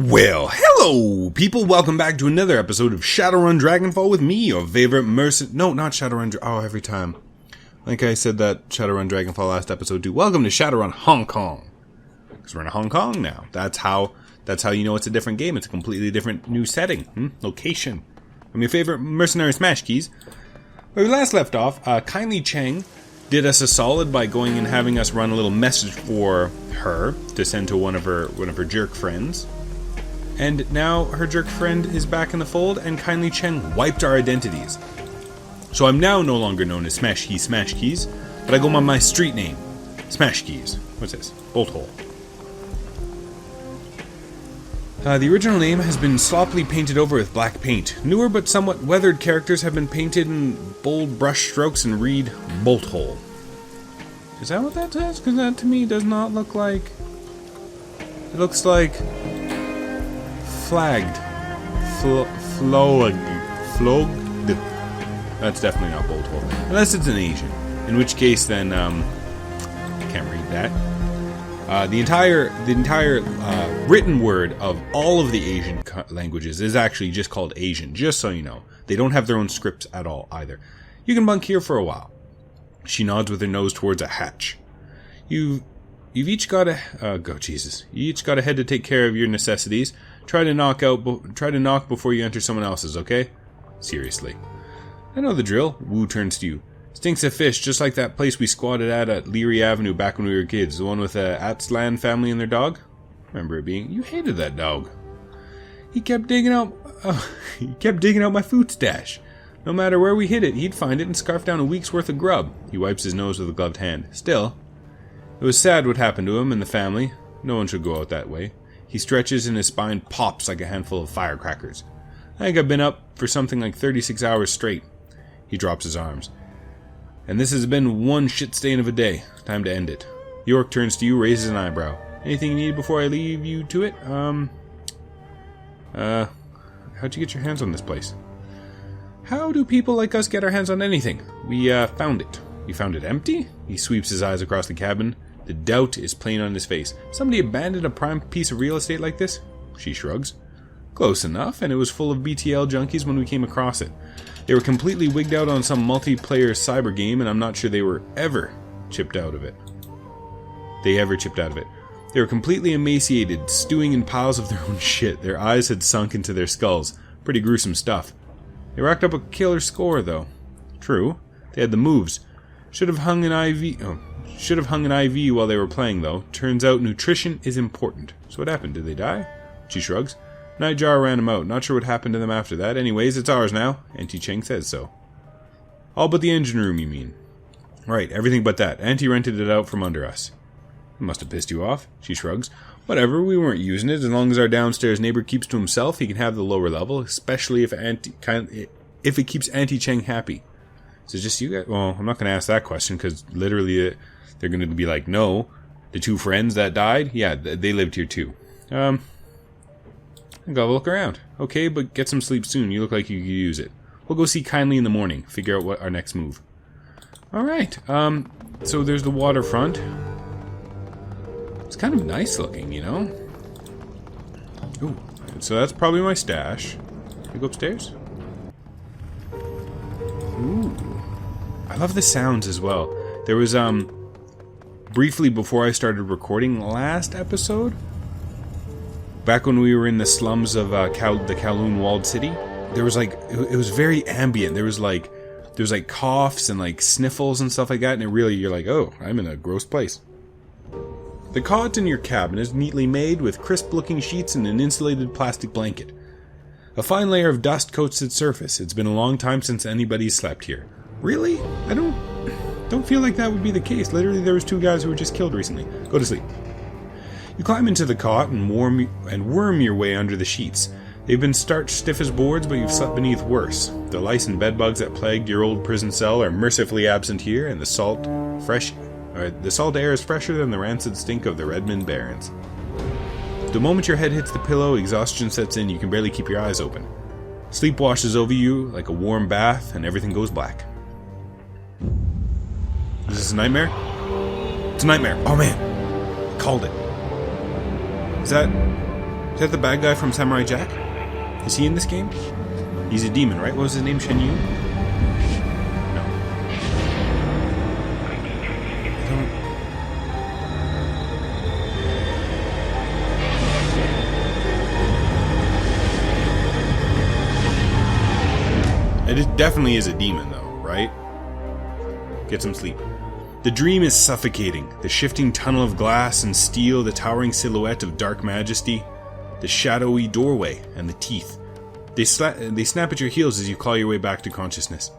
Well, hello people, welcome back to another episode of Shadowrun Dragonfall with me, your favorite No, not Shadowrun, every time. Like I said that Shadowrun Dragonfall last episode too. Welcome to Shadowrun Hong Kong. Because we're in Hong Kong now. That's how you know it's a different game. It's a completely different new setting. Location. I'm your favorite mercenary Smash Keys. Where we last left off, Kindly Cheng did us a solid by going and having us run a little message for her to send to one of her jerk friends. And now her jerk friend is back in the fold, and Kindly Cheng wiped our identities. So I'm now no longer known as Smash Keys, but I go by my street name, Smash Keys. What's this? Bolt Hole. The original name has been sloppily painted over with black paint. Newer but somewhat weathered characters have been painted in bold brush strokes and read Bolt Hole. Is that what that says? Because that to me does not look like... It looks like... Flagged. Flogged. That's definitely not Bolt Hole. Unless it's an Asian. In which case then, I can't read that. The entire written word of all of the Asian languages is actually just called Asian, just so you know. They don't have their own scripts at all, either. You can bunk here for a while. She nods with her nose towards a hatch. You've each got a... You each got a head to take care of your necessities. Try to knock before you enter someone else's, okay? Seriously. I know the drill. Wu turns to you. Stinks of fish, just like that place we squatted at Leary Avenue back when we were kids. The one with the Atslan family and their dog? Remember it being... You hated that dog. He kept digging out my food stash. No matter where we hid it, he'd find it and scarf down a week's worth of grub. He wipes his nose with a gloved hand. Still, it was sad what happened to him and the family. No one should go out that way. He stretches and his spine pops like a handful of firecrackers. I think I've been up for something like 36 hours straight. He drops his arms. And this has been one shit stain of a day. Time to end it. York turns to you, raises an eyebrow. Anything you need before I leave you to it? How'd you get your hands on this place? How do people like us get our hands on anything? We, found it. You found it empty? He sweeps his eyes across the cabin. The doubt is plain on his face. Somebody abandoned a prime piece of real estate like this? She shrugs. Close enough, and it was full of BTL junkies when we came across it. They were completely wigged out on some multiplayer cyber game, and I'm not sure they were ever chipped out of it. They were completely emaciated, stewing in piles of their own shit. Their eyes had sunk into their skulls. Pretty gruesome stuff. They racked up a killer score, though. True. They had the moves. Should have hung an IV while they were playing, though. Turns out nutrition is important. So what happened? Did they die? She shrugs. Nightjar ran them out. Not sure what happened to them after that. Anyways, it's ours now. Auntie Cheng says so. All but the engine room, you mean? Right, everything but that. Auntie rented it out from under us. It must have pissed you off. She shrugs. Whatever, we weren't using it. As long as our downstairs neighbor keeps to himself, he can have the lower level, especially if it keeps Auntie Cheng happy. Is it just you guys? Well, I'm not going to ask that question, because literally they're going to be like, no, the two friends that died, yeah, they lived here too. I gotta look around. Okay, but get some sleep soon. You look like you could use it. We'll go see Kindly in the morning. Figure out what our next move. Alright, so there's the waterfront. It's kind of nice looking, you know? Ooh, so that's probably my stash. Can we go upstairs? Ooh. I love the sounds as well. There was, briefly before I started recording last episode, back when we were in the slums of the Kowloon walled city, there was like, it was very ambient. There was like coughs and like sniffles and stuff like that, and you're like, oh, I'm in a gross place. The cot in your cabin is neatly made with crisp-looking sheets and an insulated plastic blanket. A fine layer of dust coats its surface. It's been a long time since anybody's slept here. Really? I don't feel like that would be the case. Literally, there was 2 guys who were just killed recently. Go to sleep. You climb into the cot and worm your way under the sheets. They've been starched stiff as boards, but you've slept beneath worse. The lice and bedbugs that plagued your old prison cell are mercifully absent here, and the salt air is fresher than the rancid stink of the Redmond Barrens. The moment your head hits the pillow, exhaustion sets in. You can barely keep your eyes open. Sleep washes over you like a warm bath, and everything goes black. Is this a nightmare? It's a nightmare. Oh man, I called it. Is that Is that the bad guy from Samurai Jack? Is he in this game? He's a demon, right? What was his name? Shen Yu? No. It definitely is a demon, though, right? Get some sleep. The dream is suffocating. The shifting tunnel of glass and steel, the towering silhouette of dark majesty, the shadowy doorway, and the teeth. They snap at your heels as you claw your way back to consciousness.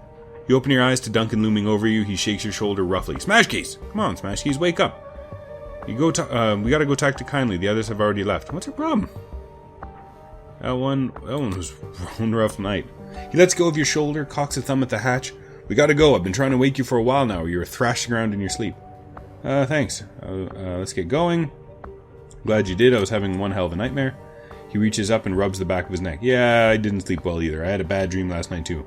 You open your eyes to Duncan looming over you. He shakes your shoulder roughly. Smash Keys! Come on, Smash Keys, wake up. We gotta go talk to Kindly. The others have already left. What's her problem? That one was one rough night. He lets go of your shoulder, cocks a thumb at the hatch. We gotta go. I've been trying to wake you for a while now. You were thrashing around in your sleep. Thanks. Let's get going. Glad you did. I was having one hell of a nightmare. He reaches up and rubs the back of his neck. Yeah, I didn't sleep well either. I had a bad dream last night too.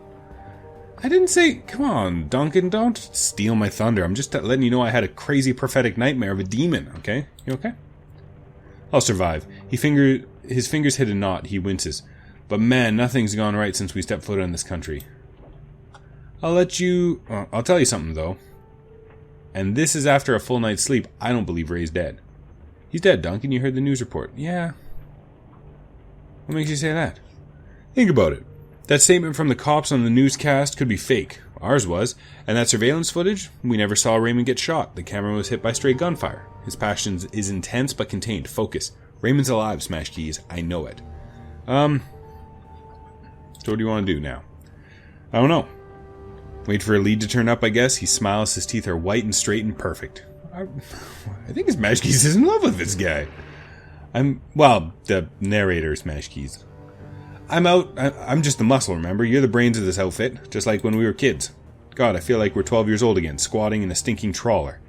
I didn't say... Come on, Duncan, don't steal my thunder. I'm just letting you know I had a crazy prophetic nightmare of a demon, okay? You okay? I'll survive. His fingers hit a knot. He winces. But man, nothing's gone right since we stepped foot on this country. I'll tell you something, though. And this is after a full night's sleep. I don't believe Ray's dead. He's dead, Duncan. You heard the news report. Yeah. What makes you say that? Think about it. That statement from the cops on the newscast could be fake. Ours was. And that surveillance footage? We never saw Raymond get shot. The camera was hit by stray gunfire. His passion is intense but contained. Focus. Raymond's alive, Smash Keys. I know it. So what do you want to do now? I don't know. Wait for a lead to turn up, I guess. He smiles. His teeth are white and straight and perfect. I think Smash Keys is in love with this guy. The narrator Smash Keys. I'm just the muscle, remember? You're the brains of this outfit, just like when we were kids. God, I feel like we're 12 years old again, squatting in a stinking trawler.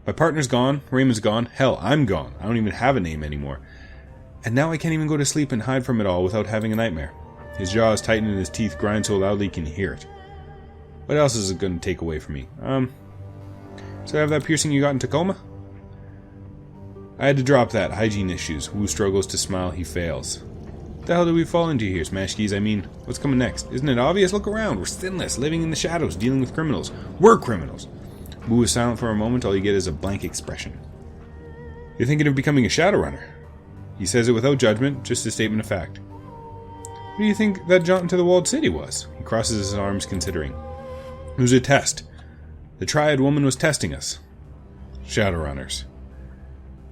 My partner's gone, Raymond's gone, hell, I'm gone. I don't even have a name anymore. And now I can't even go to sleep and hide from it all without having a nightmare. His jaws tighten and his teeth grind so loudly you can hear it. What else is it going to take away from me? So I have that piercing you got in Tacoma? I had to drop that. Hygiene issues. Wu struggles to smile. He fails. What the hell did we fall into here, Smash Keys? I mean, what's coming next? Isn't it obvious? Look around. We're sinless, living in the shadows, dealing with criminals. We're criminals. Wu is silent for a moment. All you get is a blank expression. You're thinking of becoming a Shadowrunner. He says it without judgment, just a statement of fact. What do you think that jaunt into the walled city was? He crosses his arms, considering. It was a test. The Triad woman was testing us. Shadowrunners.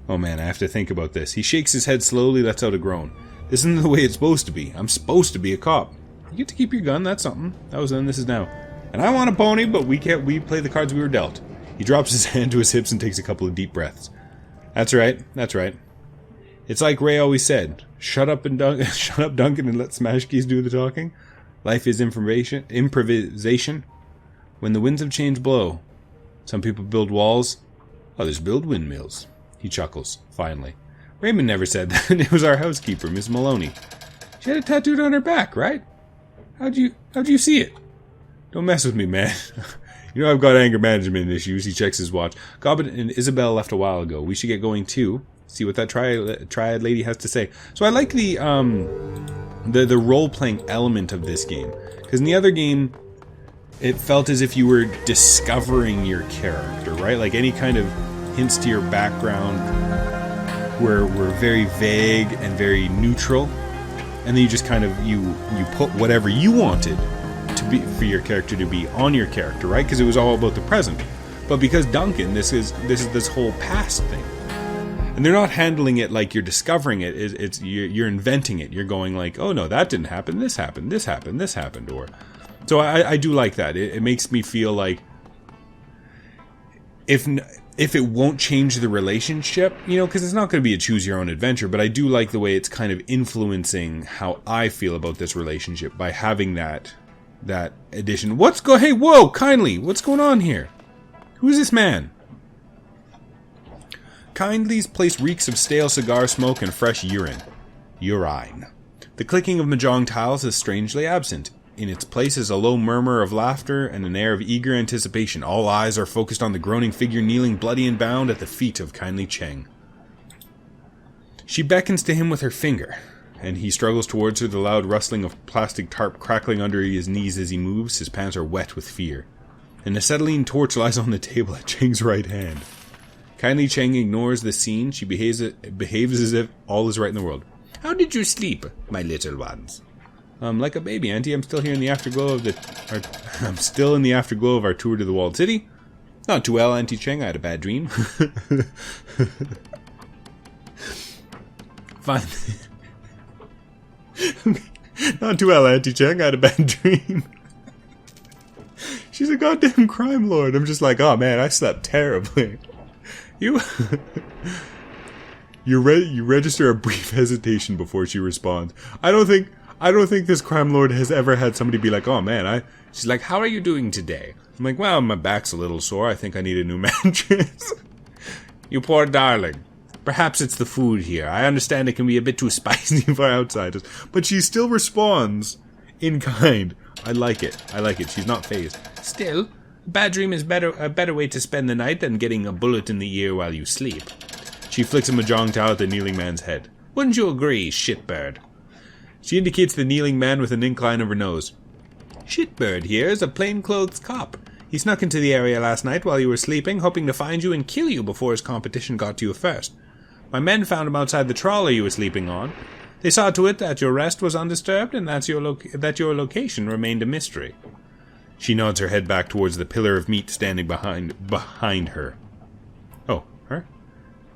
Oh man, I have to think about this. He shakes his head slowly, lets out a groan. This isn't the way it's supposed to be. I'm supposed to be a cop. You get to keep your gun, that's something. That was then, this is now. And I want a pony, but we play the cards we were dealt. He drops his hand to his hips and takes a couple of deep breaths. That's right, that's right. It's like Ray always said, shut up, Duncan, and let Smash Keys do the talking. Life is improvisation. When the winds of change blow, some people build walls, others build windmills. He chuckles, finally. Raymond never said that. It was our housekeeper, Miss Maloney. She had it tattooed on her back, right? How'd you see it? Don't mess with me, man. You know I've got anger management issues. He checks his watch. Gobbin and Isabel left a while ago. We should get going too. See what that triad lady has to say. So I like the role-playing element of this game. Because in the other game, it felt as if you were discovering your character, right? Like any kind of hints to your background were very vague and very neutral. And then you just kind of, you put whatever you wanted to be for your character to be on your character, right? Because it was all about the present. But because Duncan, this is this whole past thing. And they're not handling it like you're discovering it. You're inventing it. You're going like, oh no, that didn't happen. This happened. This happened. This happened. Or so I do like that. It makes me feel like if it won't change the relationship, you know, because it's not going to be a choose your own adventure. But I do like the way it's kind of influencing how I feel about this relationship by having that addition. Hey, whoa, Kindly, what's going on here? Who is this man? Kindly's place reeks of stale cigar smoke and fresh urine. Urine. The clicking of mahjong tiles is strangely absent. In its place is a low murmur of laughter and an air of eager anticipation. All eyes are focused on the groaning figure kneeling bloody and bound at the feet of Kindly Cheng. She beckons to him with her finger. and he struggles towards her, the loud rustling of plastic tarp crackling under his knees as he moves. His pants are wet with fear. An acetylene torch lies on the table at Cheng's right hand. Kindly Cheng ignores the scene. She behaves as if all is right in the world. How did you sleep, my little ones? Like a baby, Auntie. I'm still here in the afterglow of our tour to the walled city. Not too well, Auntie Cheng. I had a bad dream. Fine. Not too well, Auntie Cheng. I had a bad dream. She's a goddamn crime lord. I'm just like, oh man, I slept terribly. You register a brief hesitation before she responds. I don't think this crime lord has ever had somebody be like, oh man, she's like, how are you doing today? I'm like, well, my back's a little sore. I think I need a new mattress. You poor darling. Perhaps it's the food here. I understand it can be a bit too spicy for outsiders. But she still responds in kind. I like it. She's not fazed. Still, a bad dream is a better way to spend the night than getting a bullet in the ear while you sleep. She flicks a mahjong towel at the kneeling man's head. Wouldn't you agree, shitbird? She indicates the kneeling man with an incline of her nose. Shitbird here is a plainclothes cop. He snuck into the area last night while you were sleeping, hoping to find you and kill you before his competition got to you first. My men found him outside the trawler you were sleeping on. They saw to it that your rest was undisturbed and that your location remained a mystery. She nods her head back towards the pillar of meat standing behind her. Oh, her?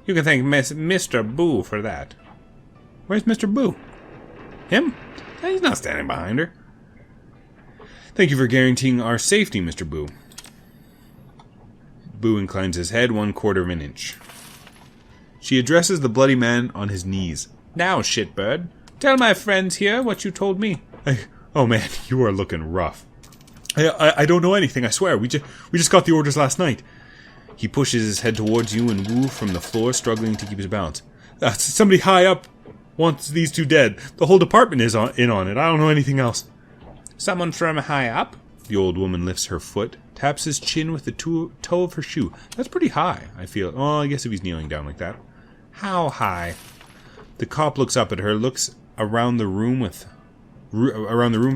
You can thank Mr. Boo for that. Where's Mr. Boo? Him? He's not standing behind her. Thank you for guaranteeing our safety, Mr. Boo. Boo inclines his head 1/4 of an inch. She addresses the bloody man on his knees. Now, shitbird, tell my friends here what you told me. Oh man, you are looking rough. I don't know anything, I swear. We just got the orders last night. He pushes his head towards you and Wu from the floor, struggling to keep his balance. Somebody high up wants these two dead. The whole department is in on it. I don't know anything else. Someone from high up? The old woman lifts her foot, taps his chin with the toe of her shoe. That's pretty high, I feel. Oh, I guess if he's kneeling down like that. How high? The cop looks up at her, looks around the room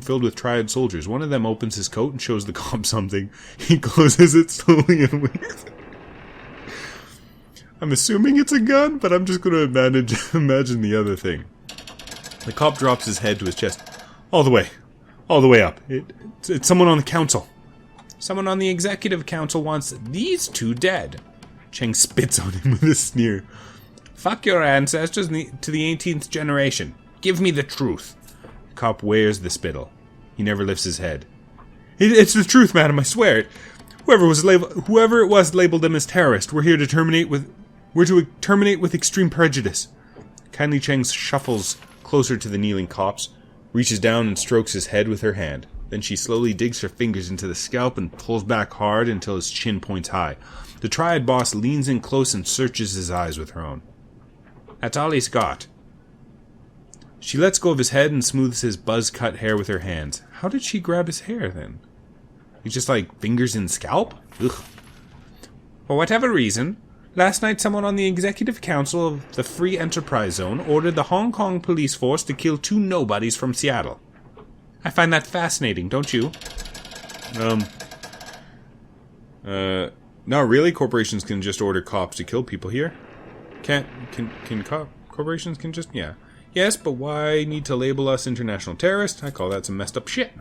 filled with triad soldiers. One of them opens his coat and shows the cop something. He closes it slowly and winks. I'm assuming it's a gun, but I'm just going to imagine the other thing. The cop drops his head to his chest. All the way up. It's someone on the council. Someone on the executive council wants these two dead. Cheng spits on him with a sneer. Fuck your ancestors to the 18th generation. Give me the truth. The cop wears the spittle. He never lifts his head. It's the truth, madam, I swear it. Whoever it was labeled them as terrorists. We're to terminate with extreme prejudice. Kindly Cheng shuffles closer to the kneeling cops, reaches down and strokes his head with her hand. Then she slowly digs her fingers into the scalp and pulls back hard until his chin points high. The triad boss leans in close and searches his eyes with her own. That's all he's got. She lets go of his head and smooths his buzz-cut hair with her hands. How did she grab his hair, then? He just, fingers in scalp? Ugh. For whatever reason, last night someone on the Executive Council of the Free Enterprise Zone ordered the Hong Kong police force to kill 2 nobodies from Seattle. I find that fascinating, don't you? No, really? Corporations can just order cops to kill people here? Corporations can just, yeah. Yes, but why need to label us international terrorists? I call that some messed up shit.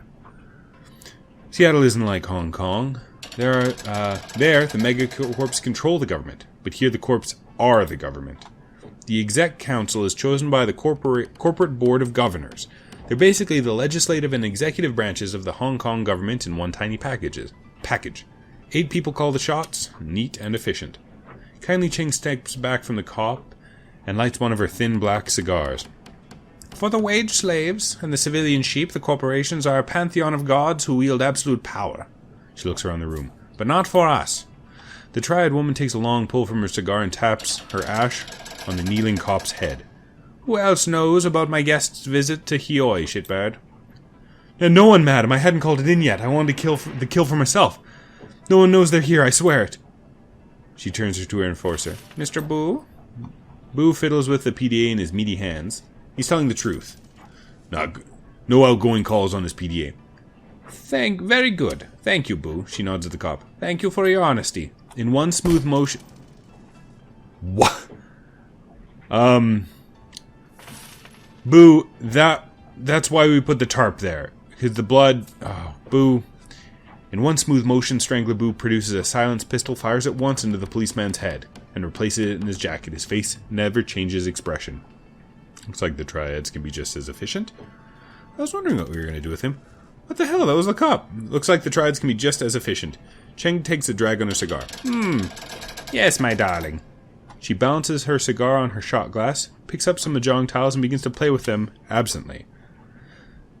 Seattle isn't like Hong Kong. There, the megacorps control the government, but here the corps are the government. The exec council is chosen by the corporate board of governors. They're basically the legislative and executive branches of the Hong Kong government in one tiny package. 8 people call the shots, neat and efficient. Kindly Cheng steps back from the cop and lights one of her thin black cigars. For the wage slaves and the civilian sheep, the corporations are a pantheon of gods who wield absolute power. She looks around the room. But not for us. The triad woman takes a long pull from her cigar and taps her ash on the kneeling cop's head. Who else knows about my guest's visit to Hioi, shitbird? No one, madam. I hadn't called it in yet. I wanted to kill for myself. No one knows they're here, I swear it. She turns her to her enforcer. Mr. Boo? Boo fiddles with the PDA in his meaty hands. He's telling the truth. No outgoing calls on this PDA. Very good. Thank you, Boo. She nods at the cop. Thank you for your honesty. In one smooth motion... What? Boo, that's why we put the tarp there. Because the blood... Oh, Boo. In one smooth motion, Strangler Boo produces a silenced pistol, fires it once into the policeman's head, and replaces it in his jacket. His face never changes expression. Looks like the triads can be just as efficient. I was wondering what we were going to do with him. What the hell? That was the cop. Looks like the triads can be just as efficient. Cheng takes a drag on her cigar. Yes, my darling. She balances her cigar on her shot glass, picks up some mahjong tiles, and begins to play with them absently.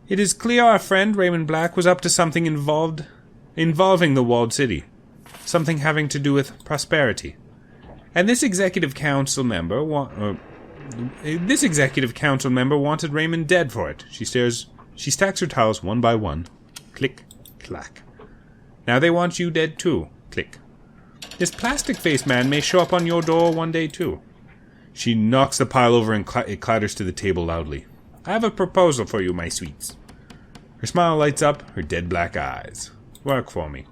It is clear our friend Raymond Black was up to something involving the walled city. Something having to do with prosperity. And this executive council member wanted Raymond dead for it. She stacks her tiles one by one. Click, clack. Now they want you dead too. Click. This plastic-faced man may show up on your door one day too. She knocks the pile over and it clatters to the table loudly. I have a proposal for you, my sweets. Her smile lights up her dead black eyes. Work for me.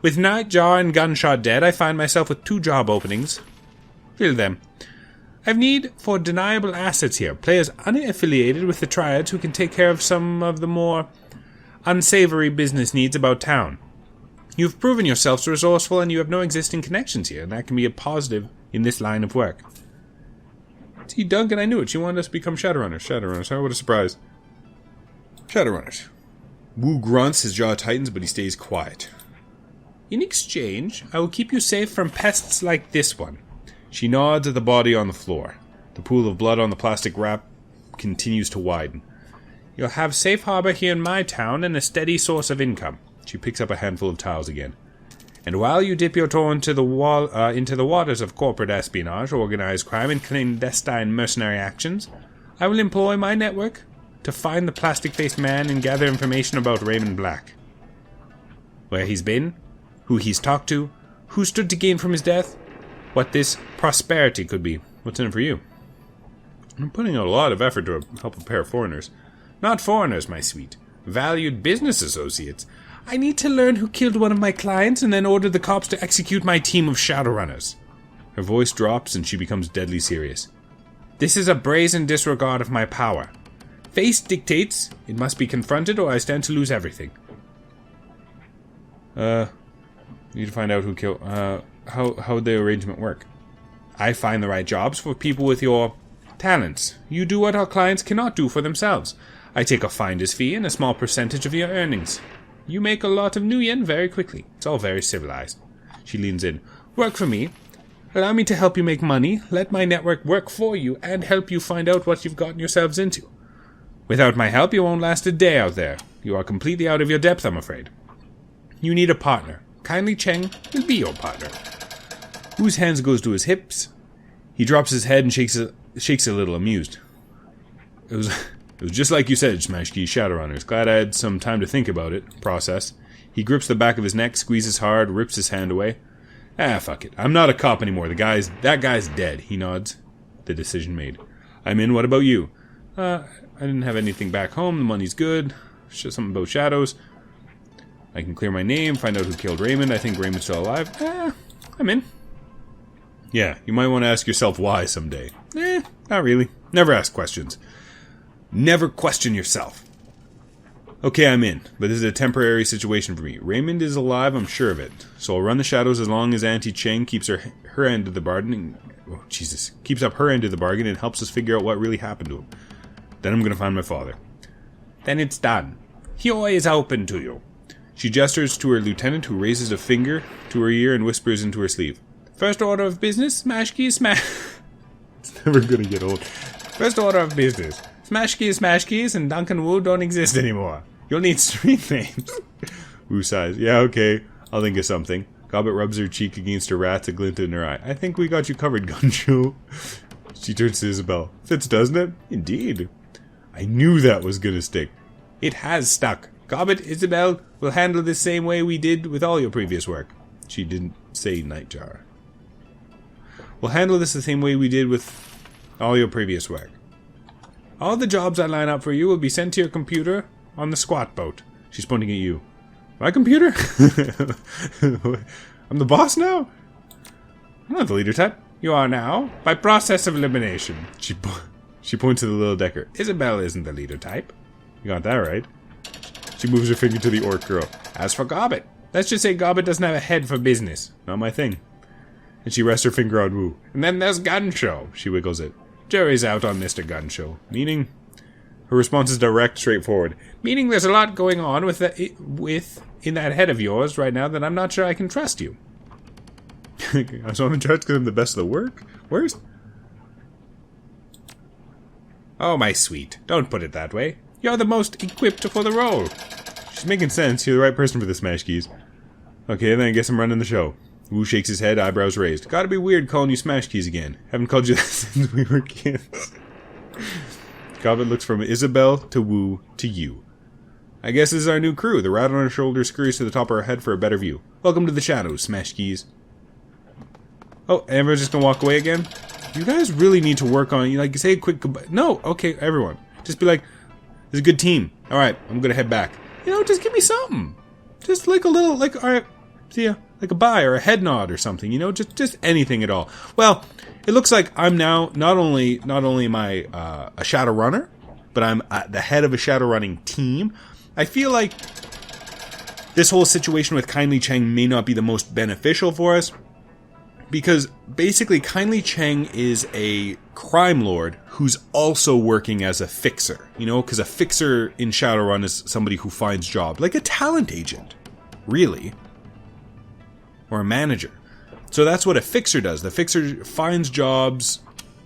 With Nightjar and Gunshot dead, I find myself with 2 job openings. Fill them. I have need for deniable assets here. Players unaffiliated with the triads who can take care of some of the more unsavory business needs about town. You've proven yourselves resourceful and you have no existing connections here, and that can be a positive in this line of work. See, Duncan, I knew it. She wanted us to become Shadowrunners. Shadowrunners, oh, what a surprise. Shadowrunners. Wu grunts, his jaw tightens, but he stays quiet. In exchange, I will keep you safe from pests like this one. She nods at the body on the floor. The pool of blood on the plastic wrap continues to widen. You'll have safe harbor here in my town and a steady source of income. She picks up a handful of tiles again. And while you dip your toe into the waters of corporate espionage, organized crime, and clandestine mercenary actions, I will employ my network to find the plastic-faced man and gather information about Raymond Black. Where he's been, who he's talked to, who stood to gain from his death, what this prosperity could be. What's in it for you? I'm putting out a lot of effort to help a pair of foreigners. Not foreigners, my sweet. Valued business associates. I need to learn who killed one of my clients and then order the cops to execute my team of Shadowrunners. Her voice drops and she becomes deadly serious. This is a brazen disregard of my power. Face dictates it must be confronted or I stand to lose everything. Need to find out who killed... How'd the arrangement work? I find the right jobs for people with your talents. You do what our clients cannot do for themselves. I take a finder's fee and a small percentage of your earnings. You make a lot of new yen very quickly. It's all very civilized. She leans in. Work for me. Allow me to help you make money. Let my network work for you and help you find out what you've gotten yourselves into. Without my help, you won't last a day out there. You are completely out of your depth, I'm afraid. You need a partner. Kindly Cheng will be your partner. Wu's hands goes to his hips. He drops his head and shakes a little, amused. It was just like you said, Smashkey, Shadowrunners. Glad I had some time to think about it, process. He grips the back of his neck, squeezes hard, rips his hand away. Fuck it. I'm not a cop anymore. That guy's dead. He nods. The decision made. I'm in. What about you? I didn't have anything back home. The money's good. Just something about shadows. I can clear my name, find out who killed Raymond. I think Raymond's still alive. I'm in. Yeah, you might want to ask yourself why someday. Not really. Never ask questions. Never question yourself. Okay, I'm in, but this is a temporary situation for me. Raymond is alive, I'm sure of it. So I'll run the shadows as long as Auntie Cheng keeps her end of the bargain. Oh, Jesus. Keeps up her end of the bargain and helps us figure out what really happened to him. Then I'm going to find my father. Then it's done. He always open to you. She gestures to her lieutenant, who raises a finger to her ear and whispers into her sleeve. First order of business, smash keys, It's never going to get old. First order of business. Smash keys, and Duncan Wu don't exist anymore. You'll need street names. Wu sighs. Yeah, okay. I'll think of something. Gobbet rubs her cheek against her rat, a glint in her eye. I think we got you covered, Guncho. She turns to Isabel. Fits, doesn't it? Indeed. I knew that was going to stick. It has stuck. Gobbet, Isabel, will handle this same way we did with all your previous work. She didn't say Nightjar. We'll handle this the same way we did with all your previous work. All the jobs I line up for you will be sent to your computer on the squat boat. She's pointing at you. My computer? I'm the boss now? I'm not the leader type. You are now, by process of elimination. She points to the little decker. Isabel isn't the leader type. You got that right. She moves her finger to the orc girl. As for Gobbet, let's just say Gobbet doesn't have a head for business. Not my thing. And she rests her finger on Woo. And then there's Gunshow. She wiggles it. Jury's out on Mr. Gunshow. Meaning? Her response is direct, straightforward. Meaning there's a lot going on in that head of yours right now that I'm not sure I can trust you. So I'm in charge because I'm the best of the worst? Oh, my sweet. Don't put it that way. You're the most equipped for the role. She's making sense. You're the right person for the Smash Keys. Okay, then I guess I'm running the show. Wu shakes his head, eyebrows raised. Gotta be weird calling you Smash Keys again. Haven't called you that since we were kids. Gobbet looks from Isabel to Wu to you. I guess this is our new crew. The rat on our shoulder scurries to the top of our head for a better view. Welcome to the shadows, Smash Keys. Oh, everyone's just gonna walk away again? You guys really need to work on, like, say a quick goodbye. No, okay, everyone. Just be like, this is a good team. Alright, I'm gonna head back. You know, just give me something. Just like a little, like, alright, see ya. Like a bye or a head nod or something, you know, just anything at all. Well, it looks like I'm now, not only am I a Shadowrunner, but I'm the head of a Shadowrunning team. I feel like this whole situation with Kindly Cheng may not be the most beneficial for us, because basically Kindly Cheng is a crime lord who's also working as a fixer, you know, because a fixer in Shadowrun is somebody who finds jobs, like a talent agent, really, or a manager. So that's what a fixer does. The fixer finds jobs,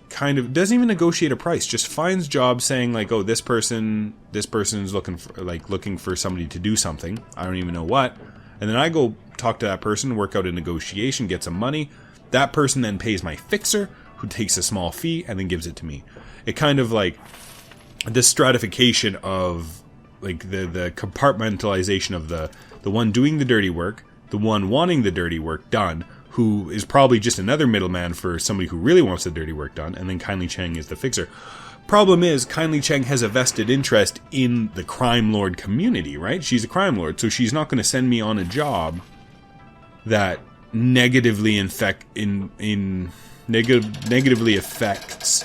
kind of doesn't even negotiate a price, just finds jobs saying like, oh, this person's looking for somebody to do something. I don't even know what. And then I go talk to that person, work out a negotiation, get some money. That person then pays my fixer, who takes a small fee and then gives it to me. It kind of like the stratification of like the compartmentalization of the one doing the dirty work, the one wanting the dirty work done, who is probably just another middleman for somebody who really wants the dirty work done, and then Kindly Cheng is the fixer. Problem is, Kindly Cheng has a vested interest in the crime lord community, right? She's a crime lord, so she's not going to send me on a job that negatively negatively affects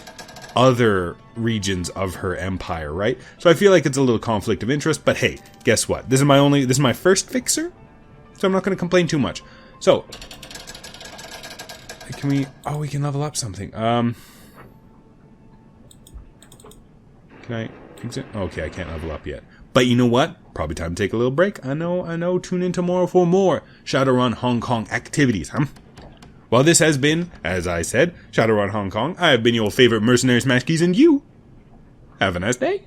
other regions of her empire, right? So I feel like it's a little conflict of interest, but hey, guess what? This is my first fixer, so I'm not going to complain too much. So, we can level up something. Can I exit? Okay, I can't level up yet. But you know what? Probably time to take a little break. I know. Tune in tomorrow for more Shadowrun Hong Kong activities, huh? Well, this has been, as I said, Shadowrun Hong Kong. I have been your favorite mercenary Smash Keys, and you have a nice day.